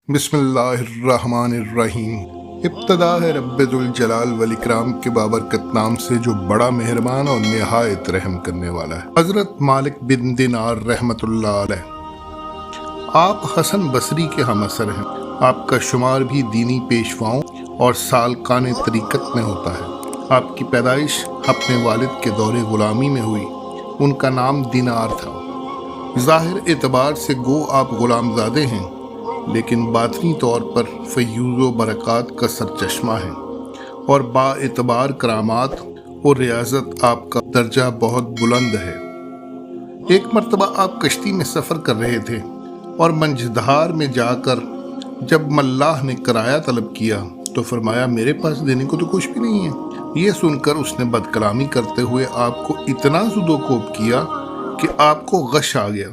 बिस्मिल्लाहिर्रहमानिर्रहीम। इब्तदा है रब्बुल जलाल वल इकराम के बाबरकत नाम से जो बड़ा मेहरबान और निहायत रहम करने वाला है। हजरत मालिक बिन दिनार रहमतुल्लाह अलैह। आप हसन बसरी के हम असर हैं। आपका शुमार भी दीनी पेशवाओं और सालकान तरीकत में होता है। आपकी पैदाइश अपने वालिद के दौरे गुलामी में हुई। उनका नाम दिनार था। ज़ाहिर एतबार से गो आप गुलामजादे हैं, लेकिन बातनी तौर पर फ़यूज़ बरक़ात का सरचश्मा है और बाएतबार करामात और रियाजत आपका दर्जा बहुत बुलंद है। एक मर्तबा आप कश्ती में सफ़र कर रहे थे और मंझधार में जाकर जब मल्लाह ने किराया तलब किया तो फरमाया, मेरे पास देने को तो कुछ भी नहीं है। ये सुनकर उसने बदकलामी करते हुए आपको इतना ज़ुदोकोब किया कि आपको गश आ गया,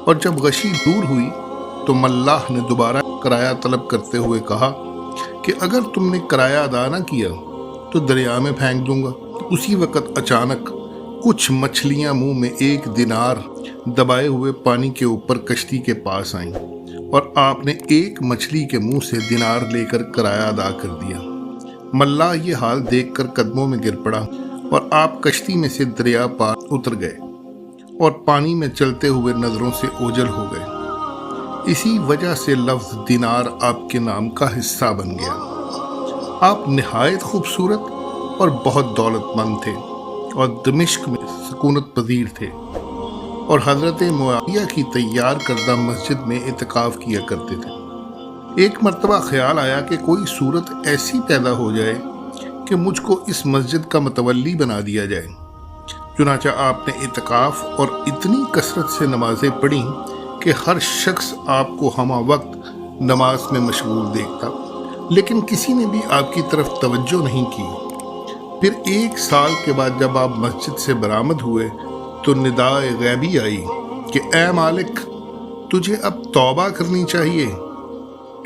और जब गशी दूर हुई तो मल्लाह ने दोबारा किराया तलब करते हुए कहा कि अगर तुमने किराया अदा न किया तो दरिया में फेंक दूंगा। उसी वक़्त अचानक कुछ मछलियां मुंह में एक दिनार दबाए हुए पानी के ऊपर कश्ती के पास आईं और आपने एक मछली के मुंह से दिनार लेकर किराया अदा कर दिया। मल्लाह ये हाल देखकर कदमों में गिर पड़ा और आप कश्ती में से दरिया पार उतर गए और पानी में चलते हुए नज़रों से ओझल हो गए। इसी वजह से लफ्ज़ दिनार आपके नाम का हिस्सा बन गया। आप निहायत खूबसूरत और बहुत दौलतमंद थे और दमिश्क में सकूनत पजीर थे और हज़रत मुआविया की तैयार करदा मस्जिद में इत्काफ़ किया करते थे। एक मर्तबा ख्याल आया कि कोई सूरत ऐसी पैदा हो जाए कि मुझको इस मस्जिद का मतवल्ली बना दिया जाए। चुनांचे आपने इत्काफ़ और इतनी कसरत से नमाज़ें पढ़ी कि हर शख्स आपको हमा वक्त नमाज में मशगूल देखता, लेकिन किसी ने भी आपकी तरफ तवज्जो नहीं की। फिर एक साल के बाद जब आप मस्जिद से बरामद हुए तो निदाए गैबी आई कि ए मालिक, तुझे अब तौबा करनी चाहिए।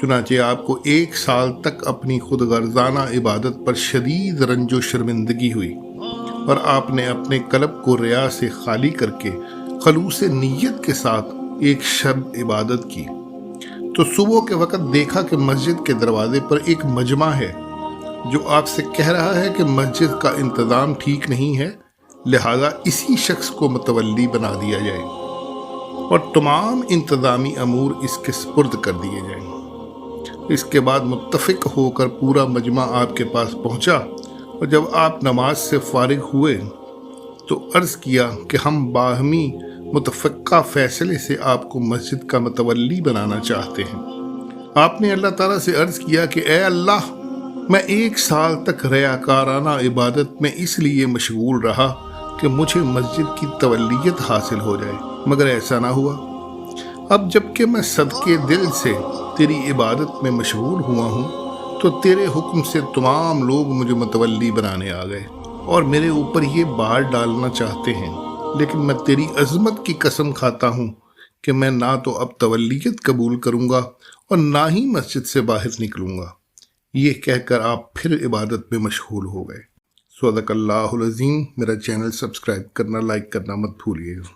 चुनांचे आपको एक साल तक अपनी खुदगर्जाना इबादत पर शदीद रंजो शर्मिंदगी हुई और आपने अपने कल्ब को रिया से खाली करके खलूस नीयत के साथ एक शब इबादत की। तो सुबह के वक़्त देखा कि मस्जिद के दरवाजे पर एक मजमा है जो आपसे कह रहा है कि मस्जिद का इंतज़ाम ठीक नहीं है, लिहाजा इसी शख्स को मुतवल्ली बना दिया जाए और तमाम इंतज़ामी अमूर इसके सुपुर्द कर दिए जाएं। इसके बाद मुत्तफ़िक होकर पूरा मजमा आपके पास पहुंचा और जब आप नमाज से फारिग हुए तो अर्ज़ किया कि हम बाहमी मुतफ़क्का फ़ैसले से आपको मस्जिद का मुतवल्ली बनाना चाहते हैं। आपने अल्लाह ताला से अर्ज़ किया कि ए अल्लाह, मैं एक साल तक रियाकाराना इबादत में इसलिए मशगूल रहा कि मुझे मस्जिद की तवल्लियत हासिल हो जाए, मगर ऐसा ना हुआ। अब जबकि मैं सदके दिल से तेरी इबादत में मशगूल हुआ हूँ तो तेरे हुक्म से तमाम लोग मुझे मुतवल्ली बनाने आ गए और मेरे ऊपर ये बार डालना चाहते हैं, लेकिन मैं तेरी अज़मत की कसम खाता हूँ कि मैं ना तो अब तवल्लियत कबूल करूँगा और ना ही मस्जिद से बाहर निकलूँगा। ये कहकर आप फिर इबादत में मशगूल हो गए। सदक़ल्लाहुल अज़ीम। मेरा चैनल सब्सक्राइब करना, लाइक करना मत भूलिएगा।